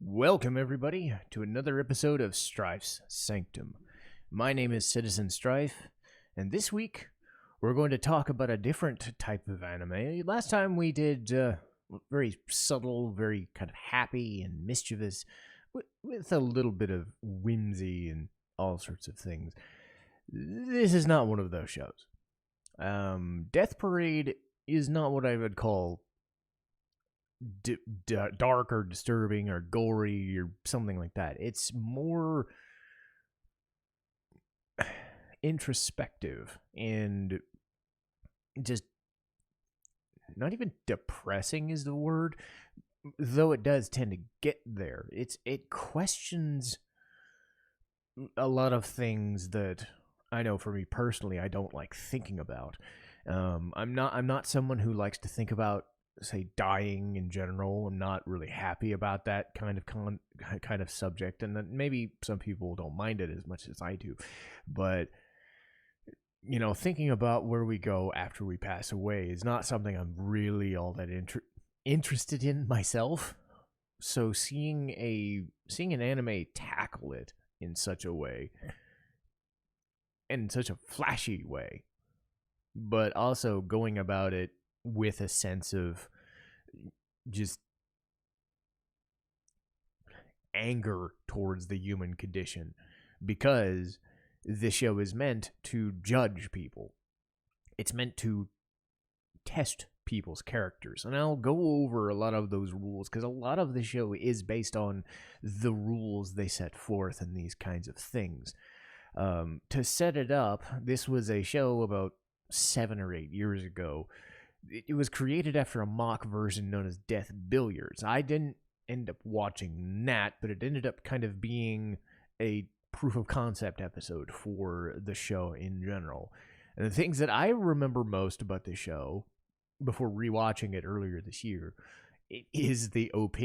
Welcome, everybody, to another episode of Strife's Sanctum. My name is Citizen Strife, and this week we're going to talk about a different type of anime. Last time we did very subtle, very kind of happy and mischievous, with a little bit of whimsy and all sorts of things. This is not one of those shows. Death Parade is not what I would call dark or disturbing or gory or something like that. It's more introspective and just not even depressing is the word, though it does tend to get there. It questions a lot of things that I know for me personally I don't like thinking about. I'm not someone who likes to think about, say, dying in general. I'm not really happy about that kind of subject, and that maybe some people don't mind it as much as I do. But thinking about where we go after we pass away is not something I'm really all that interested in myself. So seeing an anime tackle it in such a way, and in such a flashy way, but also going about it with a sense of just anger towards the human condition, because this show is meant to judge people. It's meant to test people's characters, and I'll go over a lot of those rules because a lot of the show is based on the rules they set forth in these kinds of things. To set it up, this was a show about 7 or 8 years ago. It was created after a mock version known as Death Billiards. I didn't end up watching that, but it ended up kind of being a proof of concept episode for the show in general. And the things that I remember most about the show, before rewatching it earlier this year, it is the OP.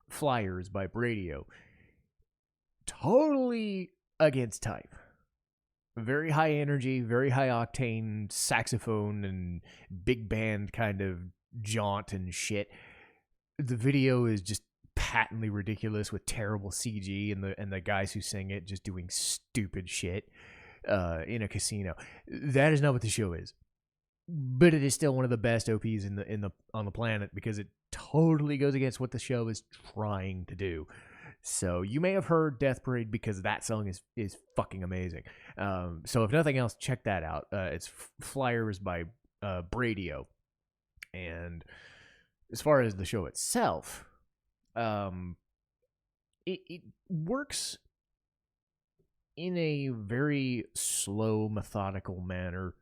Flyers by Bradio. Totally against type. Very high energy, very high octane saxophone and big band kind of jaunt and shit. The video is just patently ridiculous with terrible CG and the guys who sing it just doing stupid shit in a casino. That is not what the show is. But it is still one of the best OPs on the planet because it totally goes against what the show is trying to do. So you may have heard Death Parade because that song is fucking amazing. So if nothing else, check that out. It's Flyers by Bradio. And as far as the show itself, it works in a very slow, methodical manner.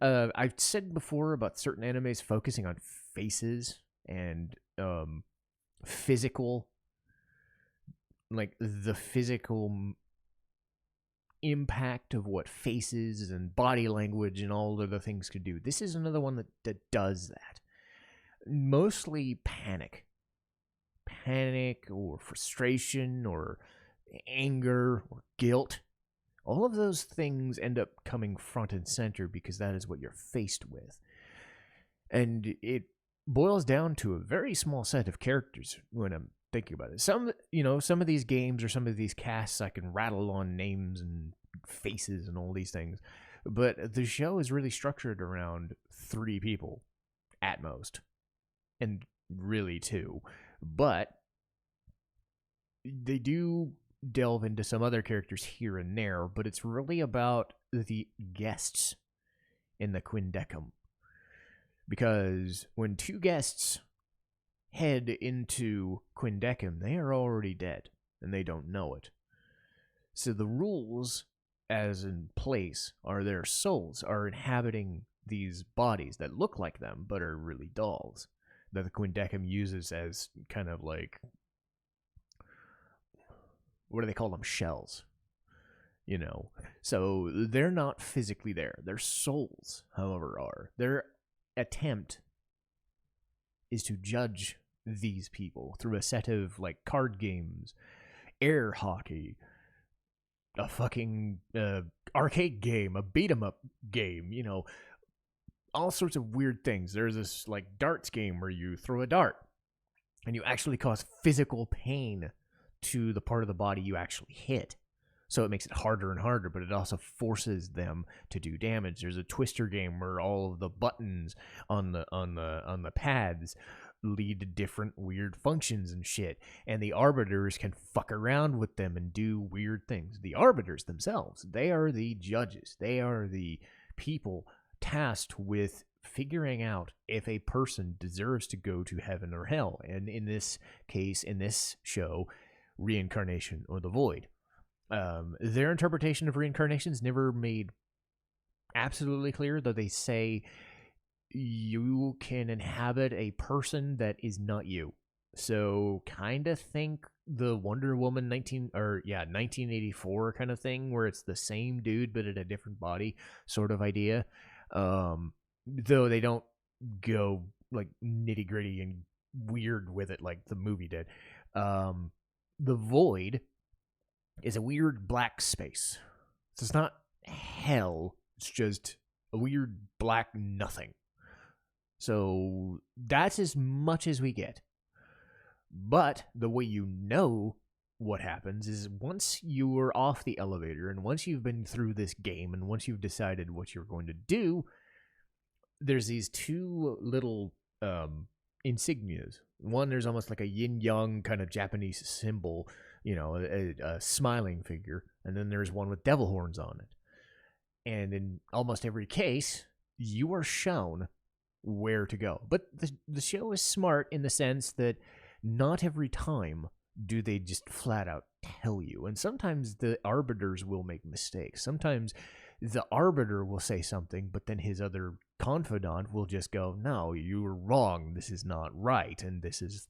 I've said before about certain animes focusing on faces and physical, like the physical impact of what faces and body language and all of the things could do. This is another one that does that. Mostly panic or frustration or anger or guilt. All of those things end up coming front and center because that is what you're faced with. And it boils down to a very small set of characters when I'm thinking about it. Some of these games or some of these casts, I can rattle on names and faces and all these things. But the show is really structured around 3 people at most. And really 2. But they do delve into some other characters here and there, but it's really about the guests in the quindecim. Because when 2 guests head into quindecim, they are already dead, and they don't know it. So the rules, as in place, are their souls are inhabiting these bodies that look like them, but are really dolls, that the quindecim uses as kind of like, what do they call them? Shells. So they're not physically there. Their souls, however, are. Their attempt is to judge these people through a set of like card games, air hockey, a fucking arcade game, a beat 'em up game, all sorts of weird things. There's this like darts game where you throw a dart and you actually cause physical pain to the part of the body you actually hit. So it makes it harder and harder, but it also forces them to do damage. There's a Twister game where all of the buttons on the pads lead to different weird functions and shit, and the arbiters can fuck around with them and do weird things. The arbiters themselves, they are the judges. They are the people tasked with figuring out if a person deserves to go to heaven or hell, and in this case, in this show, reincarnation or the void. Their interpretation of reincarnation is never made absolutely clear, though they say you can inhabit a person that is not you. So kind of think the Wonder Woman 1984 kind of thing, where it's the same dude but in a different body sort of idea. Though they don't go like nitty gritty and weird with it like the movie did. The void is a weird black space. So it's not hell, it's just a weird black nothing. So that's as much as we get. But the way you know what happens is once you are off the elevator and once you've been through this game and once you've decided what you're going to do, there's these two little insignias. One, there's almost like a yin-yang kind of Japanese symbol, a smiling figure, and then there's one with devil horns on it. And in almost every case, you are shown where to go. But the show is smart in the sense that not every time do they just flat out tell you. And sometimes the arbiters will make mistakes. Sometimes the arbiter will say something, but then his other confidant will just go, no, you were wrong. This is not right. And this is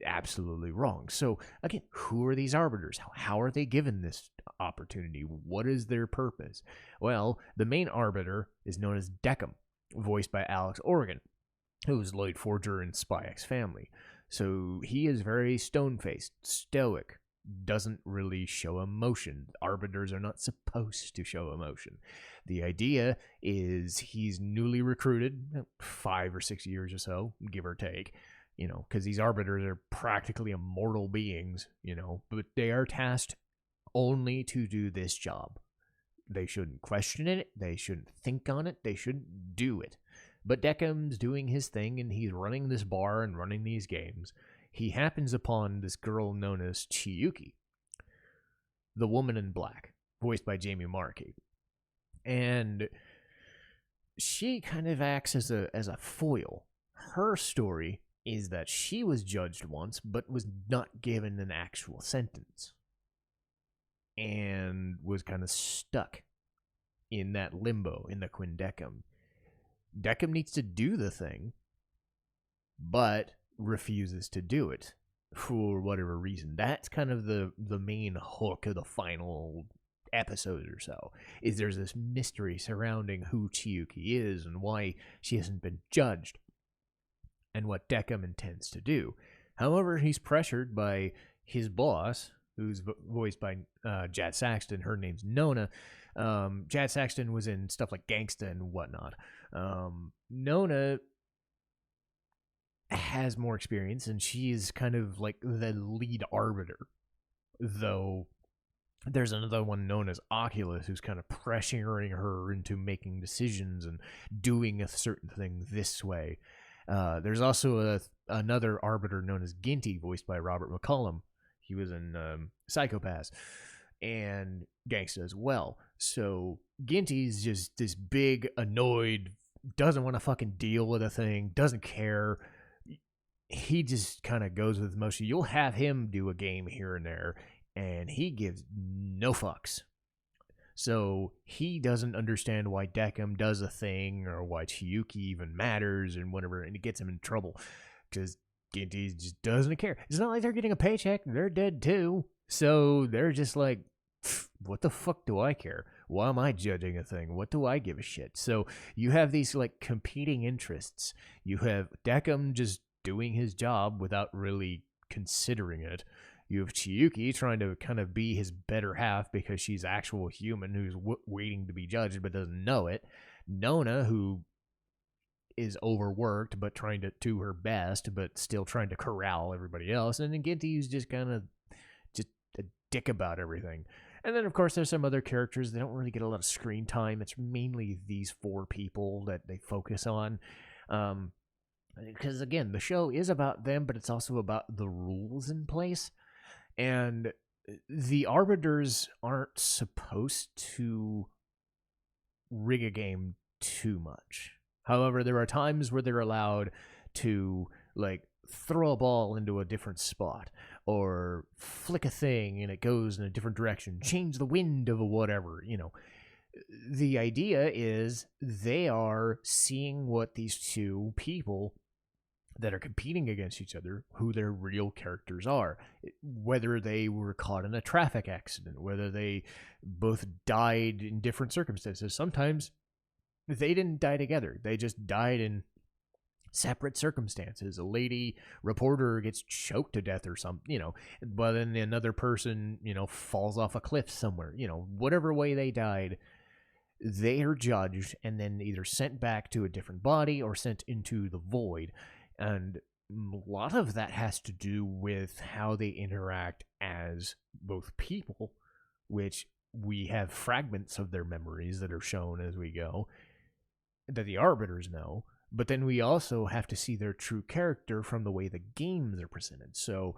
absolutely wrong. So again, who are these arbiters? How are they given this opportunity? What is their purpose? Well, the main arbiter is known as Deckham, voiced by Alex Organ, who was Lloyd Forger in Spy X Family. So he is very stone-faced, stoic, doesn't really show emotion. Arbiters are not supposed to show emotion. The idea is he's newly recruited, 5 or 6 years or so, give or take, because these arbiters are practically immortal beings, but they are tasked only to do this job. They shouldn't question it. They shouldn't think on it. They shouldn't do it. But Deckham's doing his thing, and he's running this bar and running these games. He happens upon this girl known as Chiyuki, the woman in black, voiced by Jamie Marchi. And she kind of acts as a foil. Her story is that she was judged once, but was not given an actual sentence. And was kind of stuck in that limbo in the Quindecum. Deckham needs to do the thing, but refuses to do it for whatever reason. That's kind of the main hook of the final episode or so, is there's this mystery surrounding who Chiyuki is and why she hasn't been judged, and what Deckham intends to do. However, he's pressured by his boss, who's voiced by Jad Saxton. Her name's Nona. Jad Saxton was in stuff like Gangsta and whatnot. Nona has more experience, and she is kind of like the lead arbiter. Though there's another one known as Oculus who's kind of pressuring her into making decisions and doing a certain thing this way. There's also another arbiter known as Ginty, voiced by Robert McCollum. He was in Psychopaths and Gangsta as well. So Ginty's just this big, annoyed, doesn't want to fucking deal with a thing, doesn't care. He just kind of goes with motion. You'll have him do a game here and there, and he gives no fucks. So he doesn't understand why Deckham does a thing or why Chiyuki even matters and whatever, and it gets him in trouble because Ginty just doesn't care. It's not like they're getting a paycheck. They're dead too. So they're just like, what the fuck do I care? Why am I judging a thing? What do I give a shit? So you have these like competing interests. You have Deckham just doing his job without really considering it. You have Chiyuki trying to kind of be his better half because she's actual human who's waiting to be judged but doesn't know it. Nona, who is overworked but trying to do her best, but still trying to corral everybody else. And then Ginty's just kind of just a dick about everything. And then, of course, there's some other characters. They don't really get a lot of screen time. It's mainly these four people that they focus on. Because, again, the show is about them, but it's also about the rules in place. And the arbiters aren't supposed to rig a game too much. However, there are times where they're allowed to, like, throw a ball into a different spot, or flick a thing and it goes in a different direction, change the wind of a whatever, you know. The idea is they are seeing what these two people that are competing against each other, who their real characters are, whether they were caught in a traffic accident, whether they both died in different circumstances. Sometimes they didn't die together. They just died in separate circumstances. A lady reporter gets choked to death or something, you know, but then another person, you know, falls off a cliff somewhere, you know, whatever way they died, they are judged and then either sent back to a different body or sent into the void. And a lot of that has to do with how they interact as both people, which we have fragments of their memories that are shown as we go, that the arbiters know, but then we also have to see their true character from the way the games are presented. So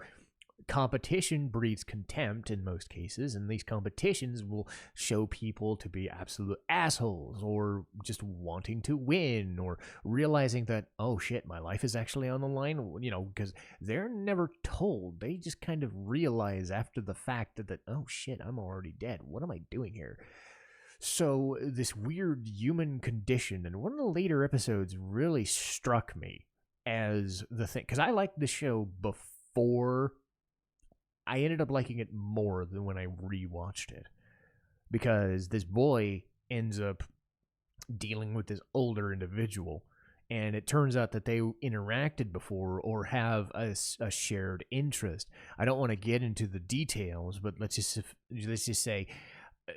competition breeds contempt in most cases, and these competitions will show people to be absolute assholes, or just wanting to win, or realizing that, oh shit, my life is actually on the line, you know, because they're never told. They just kind of realize after the fact that, oh shit, I'm already dead. What am I doing here? So this weird human condition, and one of the later episodes really struck me as the thing, because I liked the show before. I ended up liking it more than when I rewatched it, because this boy ends up dealing with this older individual, and it turns out that they interacted before or have a shared interest. I don't want to get into the details, but let's just say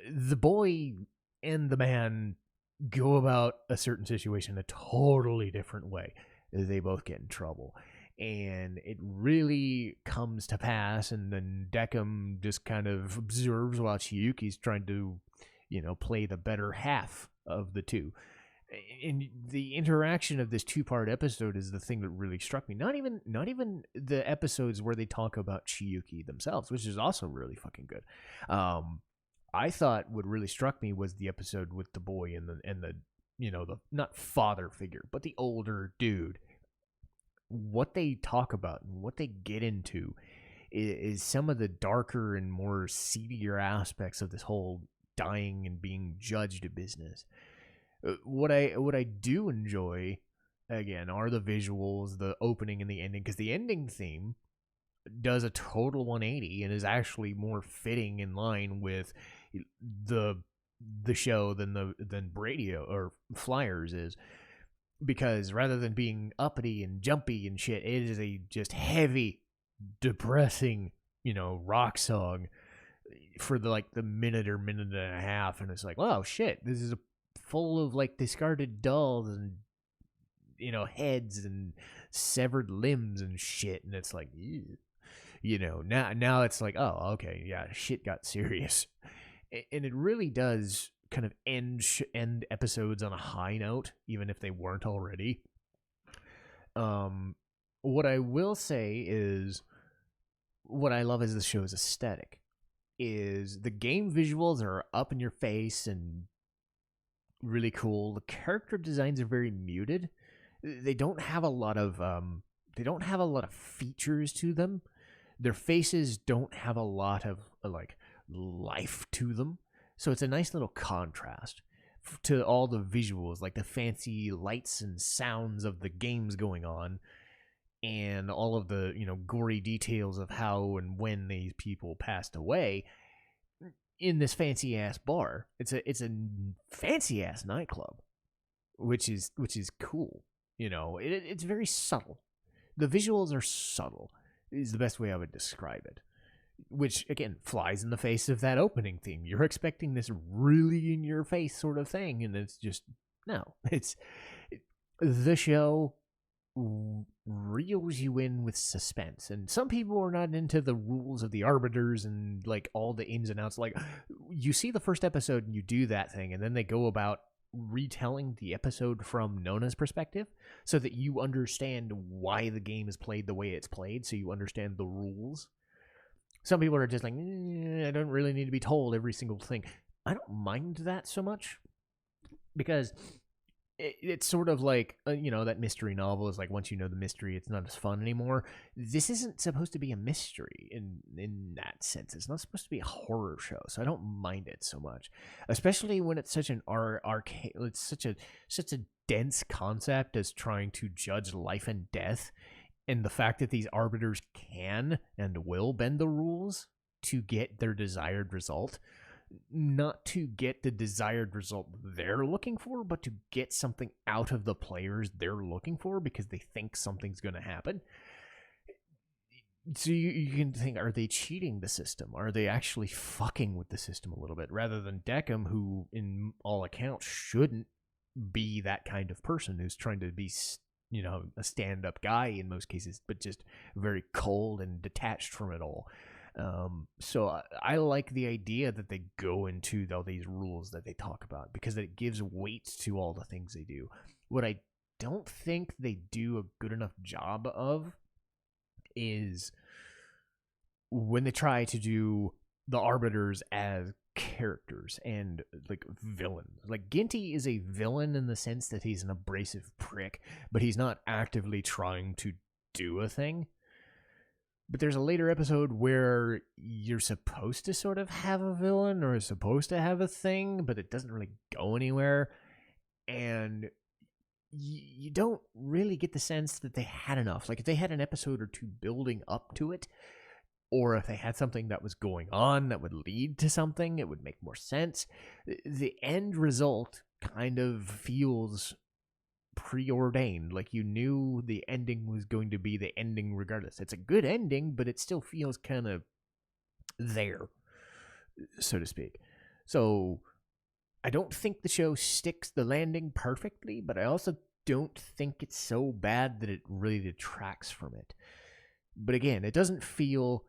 the boy and the man go about a certain situation a totally different way. They both get in trouble. And it really comes to pass, and then Decim just kind of observes while Chiyuki's trying to, you know, play the better half of the two. And the interaction of this two-part episode is the thing that really struck me. Not even the episodes where they talk about Chiyuki themselves, which is also really fucking good. I thought what really struck me was the episode with the boy and the you know, the not father figure, but the older dude. What they talk about and what they get into is some of the darker and more seedier aspects of this whole dying and being judged business. What I do enjoy, again, are the visuals, the opening and the ending, because the ending theme does a total 180 and is actually more fitting in line with the show than Radio or Flyers is. Because rather than being uppity and jumpy and shit, it is a just heavy, depressing, you know, rock song for the minute or minute and a half, and it's like, wow, shit, this is full of like discarded dolls and, you know, heads and severed limbs and shit, and it's like, ew. You know, now it's like, oh, okay, yeah, shit got serious, and it really does kind of end episodes on a high note, even if they weren't already. What I will say is, what I love is the show's aesthetic. Is the game visuals are up in your face and really cool. The character designs are very muted. They don't have a lot of features to them. Their faces don't have a lot of like life to them. So it's a nice little contrast to all the visuals, like the fancy lights and sounds of the games going on, and all of the, you know, gory details of how and when these people passed away in this fancy ass bar. It's a fancy ass nightclub, which is cool. You know, it's very subtle. The visuals are subtle, is the best way I would describe it. Which, again, flies in the face of that opening theme. You're expecting this really in-your-face sort of thing, and it's just, no. the show reels you in with suspense, and some people are not into the rules of the arbiters and like all the ins and outs. Like, you see the first episode and you do that thing, and then they go about retelling the episode from Nona's perspective so that you understand why the game is played the way it's played, so you understand the rules. Some people are just like, I don't really need to be told every single thing. I don't mind that so much, because it's sort of like, that mystery novel is like, once you know the mystery, it's not as fun anymore. This isn't supposed to be a mystery in that sense. It's not supposed to be a horror show, so I don't mind it so much, especially when it's such an arcade. It's such a dense concept as trying to judge life and death, and the fact that these arbiters can and will bend the rules to get their desired result. Not to get the desired result they're looking for, but to get something out of the players they're looking for because they think something's going to happen. So you can think, are they cheating the system? Are they actually fucking with the system a little bit? Rather than Deckham, who in all accounts shouldn't be that kind of person, who's trying to be, a stand-up guy in most cases, but just very cold and detached from it all. So I like the idea that they go into all these rules that they talk about, because it gives weight to all the things they do. What I don't think they do a good enough job of is when they try to do the arbiters as characters and like villains. Like, Ginty is a villain in the sense that he's an abrasive prick, but he's not actively trying to do a thing. But there's a later episode where you're supposed to sort of have a villain or supposed to have a thing, but it doesn't really go anywhere. And you don't really get the sense that they had enough. Like, if they had an episode or two building up to it, or if they had something that was going on that would lead to something, it would make more sense. The end result kind of feels preordained. Like, you knew the ending was going to be the ending regardless. It's a good ending, but it still feels kind of there, so to speak. So I don't think the show sticks the landing perfectly, but I also don't think it's so bad that it really detracts from it. But again, it doesn't feel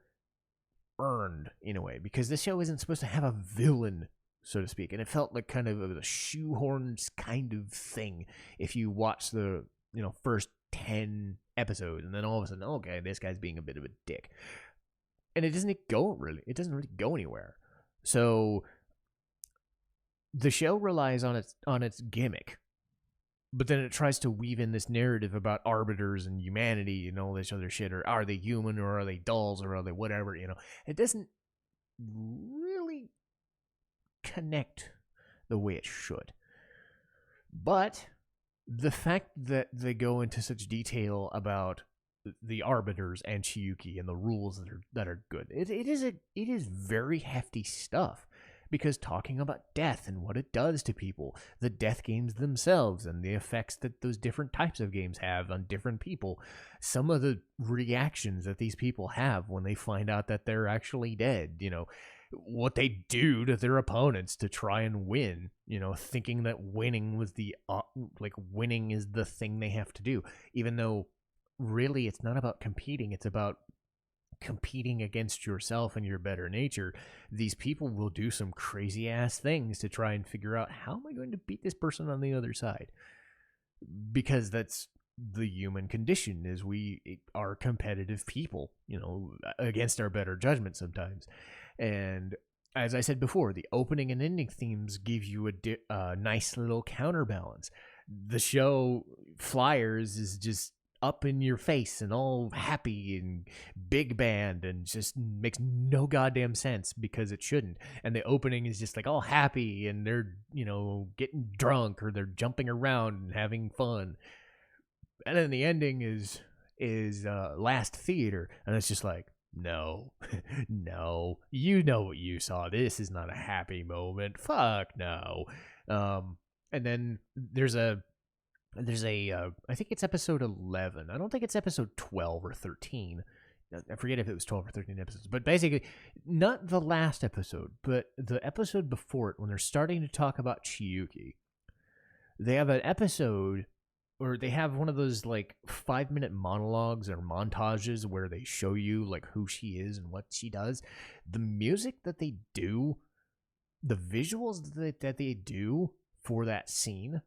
earned in a way, because this show isn't supposed to have a villain, so to speak, and it felt like kind of a shoehorned kind of thing if you watch the first 10 episodes, and then all of a sudden, okay, this guy's being a bit of a dick, and it doesn't really go anywhere. So the show relies on its gimmick, but then it tries to weave in this narrative about arbiters and humanity and all this other shit, or are they human, or are they dolls, or are they whatever, it doesn't really connect the way it should. But the fact that they go into such detail about the arbiters and Chiyuki and the rules that are good, it is very hefty stuff, because talking about death and what it does to people, the death games themselves and the effects that those different types of games have on different people, some of the reactions that these people have when they find out that they're actually dead, what they do to their opponents to try and win, thinking that winning was winning is the thing they have to do, even though really it's not about competing, it's about competing against yourself and your better nature. These people will do some crazy ass things to try and figure out, how am I going to beat this person on the other side? Because that's the human condition, is we are competitive people, against our better judgment sometimes. And as I said before, the opening and ending themes give you a nice little counterbalance. The show Flyers is just up in your face and all happy and big band and just makes no goddamn sense, because it shouldn't. And the opening is just like all happy and they're, getting drunk, or they're jumping around and having fun. And then the ending is Last Theater, and it's just like, no, no, you know what you saw. This is not a happy moment. Fuck no. And then there's a I think it's episode 11. I don't think it's episode 12 or 13. I forget if it was 12 or 13 episodes, but basically not the last episode, but the episode before it, when they're starting to talk about Chiyuki. They have an episode or they have one of those like 5-minute monologues or montages where they show you like who she is and what she does. The music that they do, the visuals that they do for that scene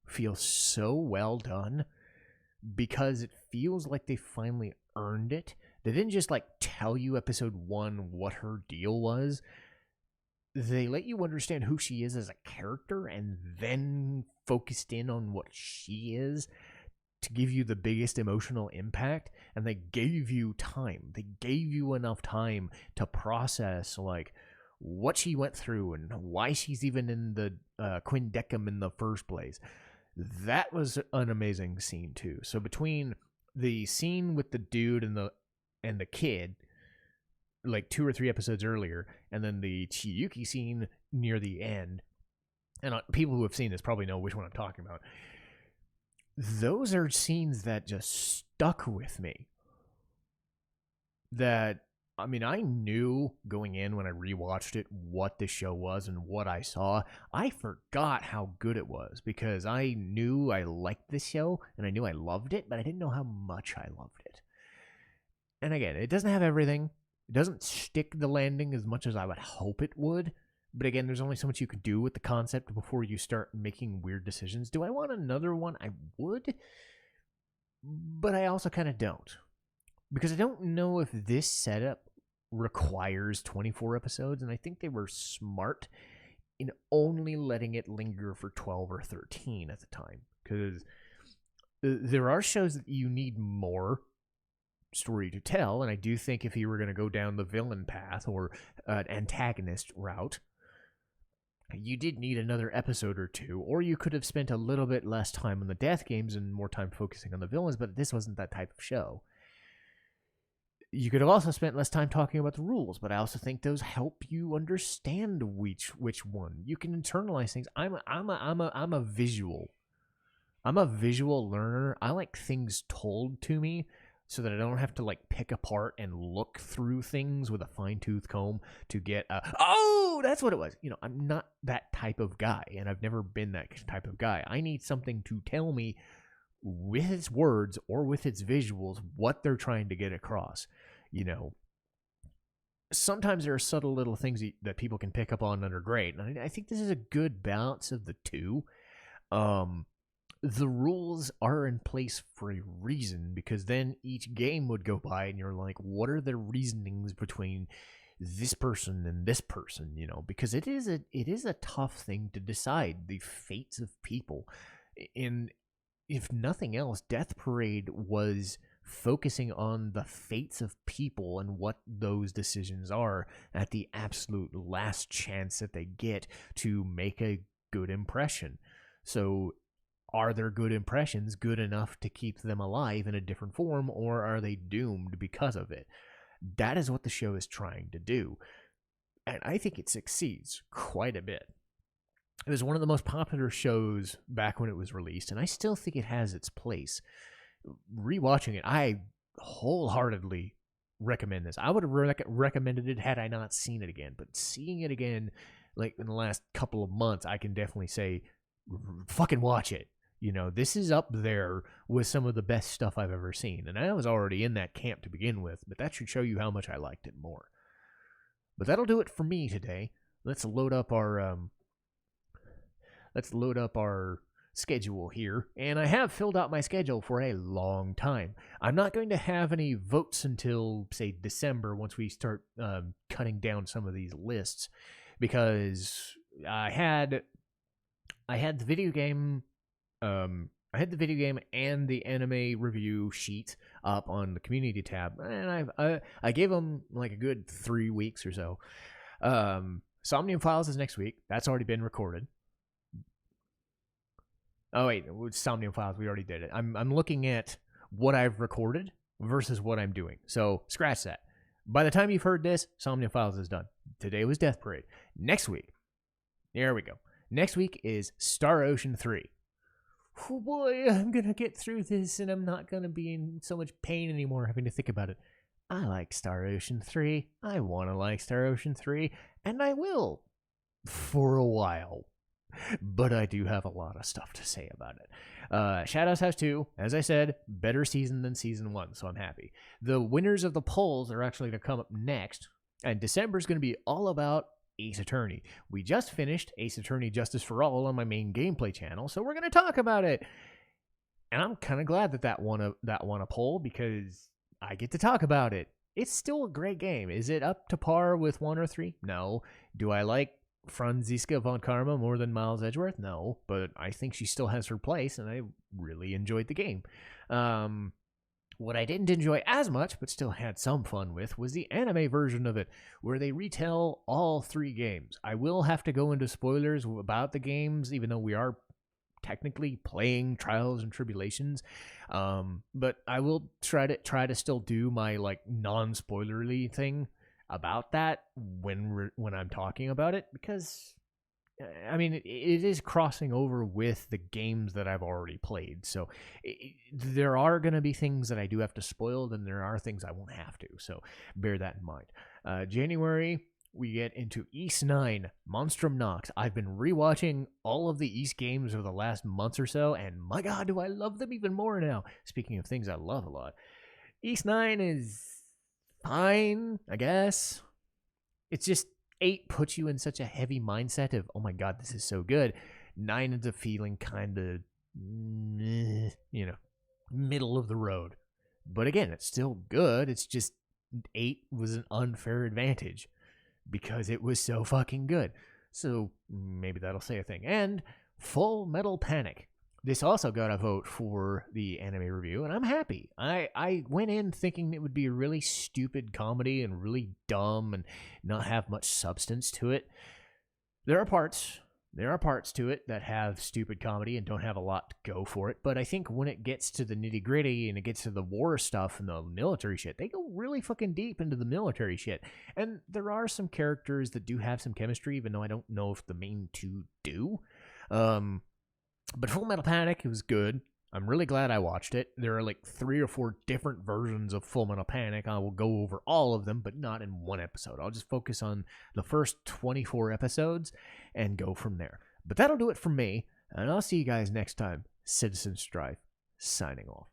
feel so well done because it feels like they finally earned it. They didn't just like tell you episode 1 what her deal was. They let you understand who she is as a character and then focused in on what she is to give you the biggest emotional impact. And they gave you time. They gave you enough time to process like what she went through and why she's even in the Quindecum in the first place. That was an amazing scene too. So between the scene with the dude and the kid, like 2 or 3 episodes earlier, and then the Chiyuki scene near the end, and people who have seen this probably know which one I'm talking about. Those are scenes that just stuck with me. That, I mean, I knew going in when I rewatched it what the show was and what I saw. I forgot how good it was because I knew I liked this show and I knew I loved it, but I didn't know how much I loved it. And again, it doesn't have everything. It doesn't stick the landing as much as I would hope it would. But again, there's only so much you can do with the concept before you start making weird decisions. Do I want another one? I would. But I also kind of don't. Because I don't know if this setup requires 24 episodes. And I think they were smart in only letting it linger for 12 or 13 at the time. Because there are shows that you need more story to tell, and I do think if you were going to go down the villain path or an antagonist route, you did need another episode or 2, or you could have spent a little bit less time on the death games and more time focusing on the villains, but this wasn't that type of show. You could have also spent less time talking about the rules, but I also think those help you understand which one. You can internalize things. I'm a visual learner. I like things told to me, so that I don't have to like pick apart and look through things with a fine-tooth comb to get oh, that's what it was. You know, I'm not that type of guy, and I've never been that type of guy. I need something to tell me with its words or with its visuals what they're trying to get across. You know, sometimes there are subtle little things that people can pick up on that are great, and I think this is a good balance of the two. The rules are in place for a reason, because then each game would go by and you're like, what are the reasonings between this person and this person, you know, because it is a tough thing to decide, the fates of people. And if nothing else, Death Parade was focusing on the fates of people and what those decisions are at the absolute last chance that they get to make a good impression. So are their good impressions good enough to keep them alive in a different form, or are they doomed because of it? That is what the show is trying to do, and I think it succeeds quite a bit. It was one of the most popular shows back when it was released, and I still think it has its place. Rewatching it, I wholeheartedly recommend this. I would have recommended it had I not seen it again, but seeing it again, like in the last couple of months, I can definitely say, fucking watch it. You know, this is up there with some of the best stuff I've ever seen. And I was already in that camp to begin with, but that should show you how much I liked it more. But that'll do it for me today. Let's load up our schedule here. And I have filled out my schedule for a long time. I'm not going to have any votes until, say, December, once we start cutting down some of these lists, because I had the video game. I had the video game and the anime review sheet up on the community tab, and I gave them like a good 3 weeks or so. Somnium Files is next week. That's already been recorded. Oh wait, Somnium Files, we already did it. I'm looking at what I've recorded versus what I'm doing. So scratch that. By the time you've heard this, Somnium Files is done. Today was Death Parade. Next week, there we go. Next week is Star Ocean 3. Oh boy, I'm going to get through this and I'm not going to be in so much pain anymore having to think about it. I like Star Ocean 3. I want to like Star Ocean 3. And I will. For a while. but I do have a lot of stuff to say about it. Shadows House 2, as I said, better season than season 1, so I'm happy. The winners of the polls are actually going to come up next, and December is going to be all about Ace Attorney. We just finished Ace Attorney Justice for All on my main gameplay channel, so we're going to talk about it. And I'm kind of glad that won a poll, because I get to talk about it. It's still a great game. Is it up to par with 1 or 3? No. Do I like Franziska von Karma more than Miles Edgeworth? No. But I think she still has her place, and I really enjoyed the game. What I didn't enjoy as much, but still had some fun with, was the anime version of it, where they retell all 3 games. I will have to go into spoilers about the games, even though we are technically playing Trials and Tribulations, but I will try to still do my like non-spoilerly thing about that when I'm talking about it, because I mean, it is crossing over with the games that I've already played, so there are going to be things that I do have to spoil, and there are things I won't have to, so bear that in mind. January, we get into East 9, Monstrum Nox. I've been rewatching all of the East games over the last months or so, and my god, do I love them even more now. Speaking of things I love a lot, East 9 is fine, I guess. It's just 8 puts you in such a heavy mindset of, oh my god, this is so good. 9 ends up feeling kind of, middle of the road. But again, it's still good. It's just 8 was an unfair advantage because it was so fucking good. So maybe that'll say a thing. And Full Metal Panic. This also got a vote for the anime review, and I'm happy. I went in thinking it would be a really stupid comedy and really dumb and not have much substance to it. There are parts to it that have stupid comedy and don't have a lot to go for it, but I think when it gets to the nitty-gritty and it gets to the war stuff and the military shit, they go really fucking deep into the military shit. And there are some characters that do have some chemistry, even though I don't know if the main 2 do. But Full Metal Panic, it was good. I'm really glad I watched it. There are like 3 or 4 different versions of Full Metal Panic. I will go over all of them, but not in one episode. I'll just focus on the first 24 episodes and go from there. But that'll do it for me, and I'll see you guys next time. Citizen Strife, signing off.